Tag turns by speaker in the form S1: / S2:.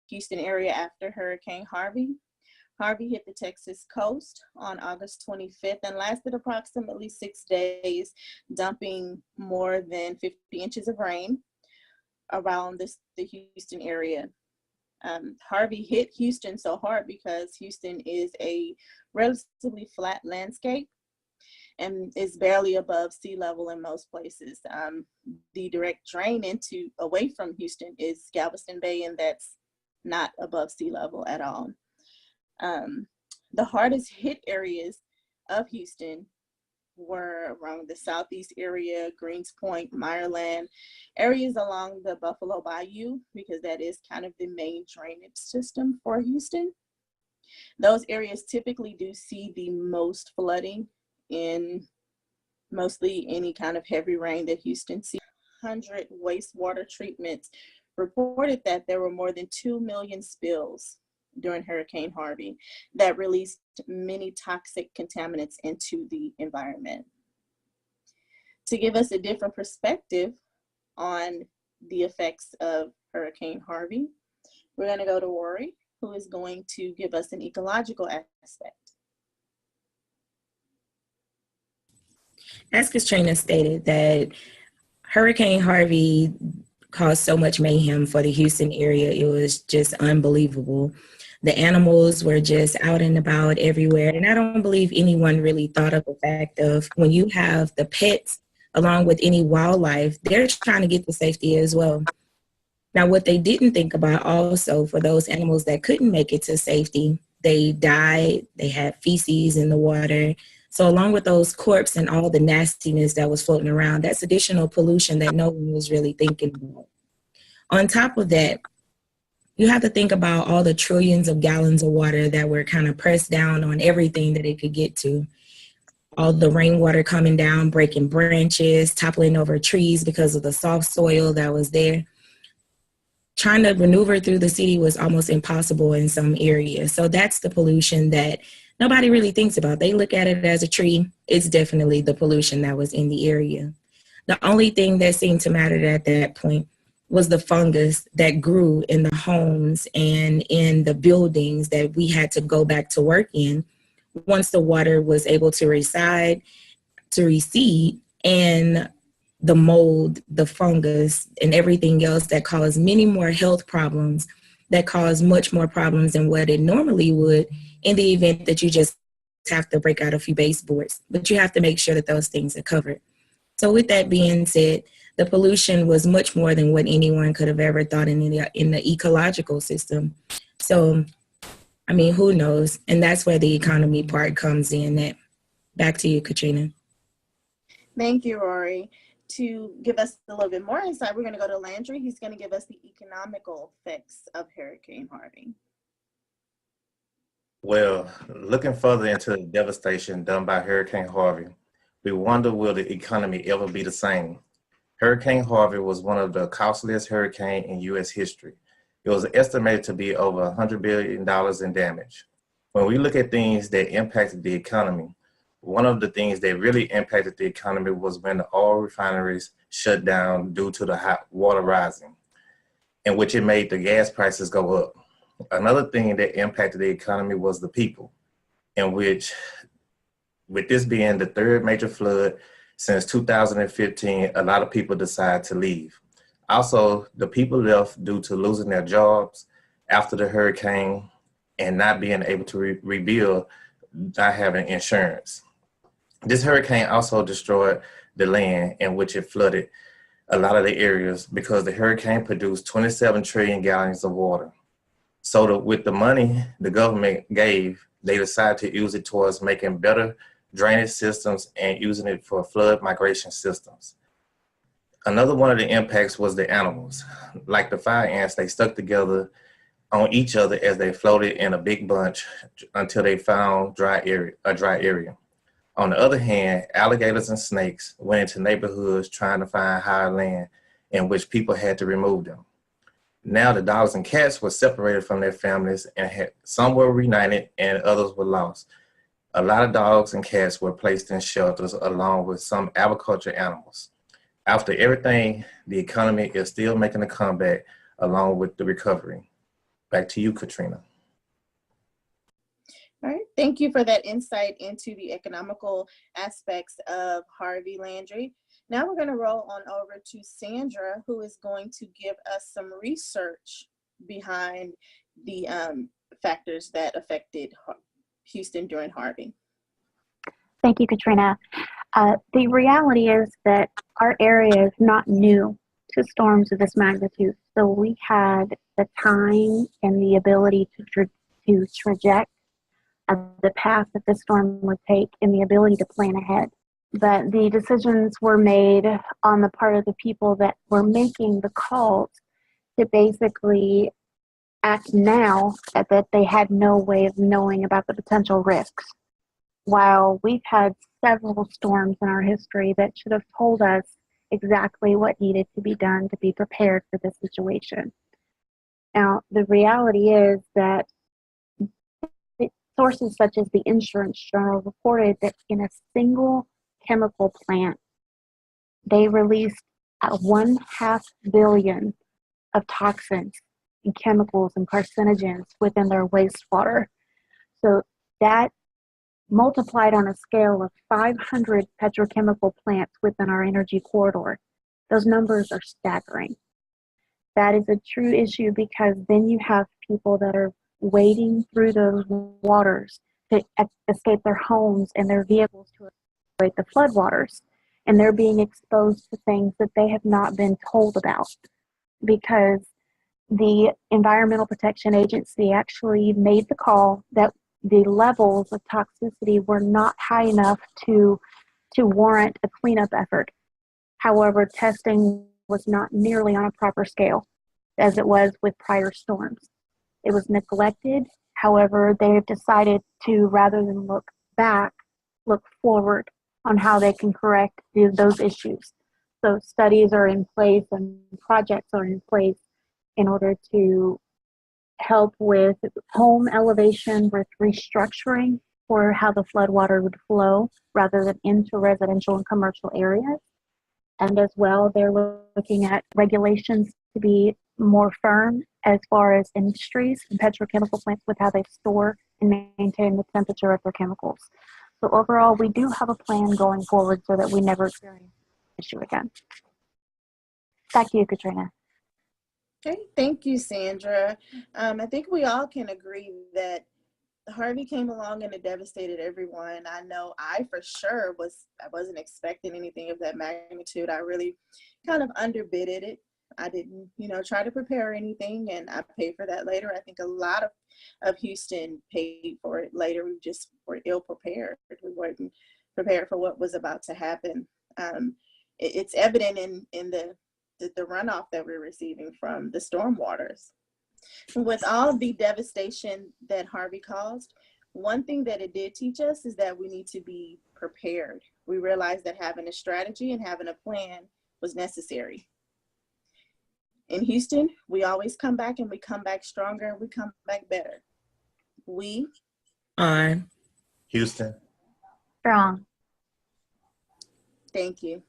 S1: Houston area after Hurricane Harvey. Harvey hit the Texas coast on August 25th and lasted approximately 6 days, dumping more than 50 inches of rain around the Houston area. Harvey hit Houston so hard because Houston is a relatively flat landscape and is barely above sea level in most places. The direct drain away from Houston is Galveston Bay, and that's not above sea level at all. The hardest hit areas of Houston were around the southeast area, Greens Point, Meyerland, areas along the Buffalo Bayou, because that is kind of the main drainage system for Houston. Those areas typically do see the most flooding in mostly any kind of heavy rain that Houston sees. 100 wastewater treatments reported that there were more than 2 million spills during Hurricane Harvey that released many toxic contaminants into the environment. To give us a different perspective on the effects of Hurricane Harvey, we're going to go to Rory, who is going to give us an ecological aspect.
S2: As Katrina stated, that Hurricane Harvey caused so much mayhem for the Houston area. It was just unbelievable. The animals were just out and about everywhere. And I don't believe anyone really thought of the fact of when you have the pets along with any wildlife, they're trying to get to safety as well. Now, what they didn't think about also for those animals that couldn't make it to safety, they died, they had feces in the water. So along with those corpses and all the nastiness that was floating around, that's additional pollution that no one was really thinking about. On top of that, you have to think about all the trillions of gallons of water that were kind of pressed down on everything that it could get to. All the rainwater coming down, breaking branches, toppling over trees because of the soft soil that was there. Trying to maneuver through the city was almost impossible in some areas. So that's the pollution that nobody really thinks about. They look at it as a tree. It's definitely the pollution that was in the area. The only thing that seemed to matter at that point was the fungus that grew in the homes and in the buildings that we had to go back to work in once the water was able to recede, and the mold, the fungus, and everything else that caused many more health problems, that caused much more problems than what it normally would in the event that you just have to break out a few baseboards. But you have to make sure that those things are covered. So with that being said, the pollution was much more than what anyone could have ever thought in the ecological system. So, I mean, who knows? And that's where the economy part comes in. Back to you, Katrina.
S1: Thank you, Rory. To give us a little bit more insight, we're going to go to Landry. He's going to give us the economical effects of Hurricane Harvey.
S3: Well, looking further into the devastation done by Hurricane Harvey, we wonder, will the economy ever be the same? Hurricane Harvey was one of the costliest hurricanes in U.S. history. It was estimated to be over $100 billion in damage. When we look at things that impacted the economy, one of the things that really impacted the economy was when the oil refineries shut down due to the hot water rising, in which it made the gas prices go up. Another thing that impacted the economy was the people, in which, with this being the third major flood since 2015, a lot of people decided to leave. Also, the people left due to losing their jobs after the hurricane and not being able to rebuild, not having insurance. This hurricane also destroyed the land in which it flooded a lot of the areas because the hurricane produced 27 trillion gallons of water. So with the money the government gave, they decided to use it towards making better drainage systems and using it for flood migration systems. Another one of the impacts was the animals. Like the fire ants, they stuck together on each other as they floated in a big bunch until they found a dry area. On the other hand, alligators and snakes went into neighborhoods trying to find higher land in which people had to remove them. Now the dogs and cats were separated from their families, and some were reunited and others were lost. A lot of dogs and cats were placed in shelters along with some agriculture animals. After everything, the economy is still making a comeback along with the recovery. Back to you, Katrina.
S1: All right, thank you for that insight into the economical aspects of Harvey Landry. Now we're going to roll on over to Sandra, who is going to give us some research behind the factors that affected Houston during Harvey.
S4: Thank you, Katrina. The reality is that our area is not new to storms of this magnitude. So we had the time and the ability to project the path that the storm would take and the ability to plan ahead. But the decisions were made on the part of the people that were making the calls to basically act now that they had no way of knowing about the potential risks. While we've had several storms in our history that should have told us exactly what needed to be done to be prepared for this situation. Now, the reality is that sources such as the Insurance Journal reported that in a single chemical plant, they released 1/2 billion of toxins and chemicals and carcinogens within their wastewater. So that multiplied on a scale of 500 petrochemical plants within our energy corridor. Those numbers are staggering. That is a true issue because then you have people that are wading through those waters to escape their homes and their vehicles to avoid the floodwaters. And they're being exposed to things that they have not been told about because the Environmental Protection Agency actually made the call that the levels of toxicity were not high enough to warrant a cleanup effort. However, testing was not nearly on a proper scale as it was with prior storms. It was neglected. However, they have decided to, rather than look back, look forward on how they can correct those issues. So studies are in place and projects are in place in order to help with home elevation, with restructuring for how the floodwater would flow rather than into residential and commercial areas. And as well, they're looking at regulations to be more firm as far as industries and petrochemical plants with how they store and maintain the temperature of their chemicals. So overall, we do have a plan going forward so that we never experience this issue again. Back to you, Katrina.
S1: Okay, thank you, Sandra. I think we all can agree that Harvey came along and it devastated everyone. I know I for sure I wasn't expecting anything of that magnitude. I really kind of underbidded it. I didn't, try to prepare anything, and I paid for that later. I think a lot of Houston paid for it later. We just were ill prepared. We weren't prepared for what was about to happen. It's evident in the runoff that we're receiving from the stormwaters. With all the devastation that Harvey caused, one thing that it did teach us is that we need to be prepared. We realized that having a strategy and having a plan was necessary. In Houston, we always come back, and we come back stronger, and we come back better. We
S2: are
S3: Houston
S4: Strong.
S1: Thank you.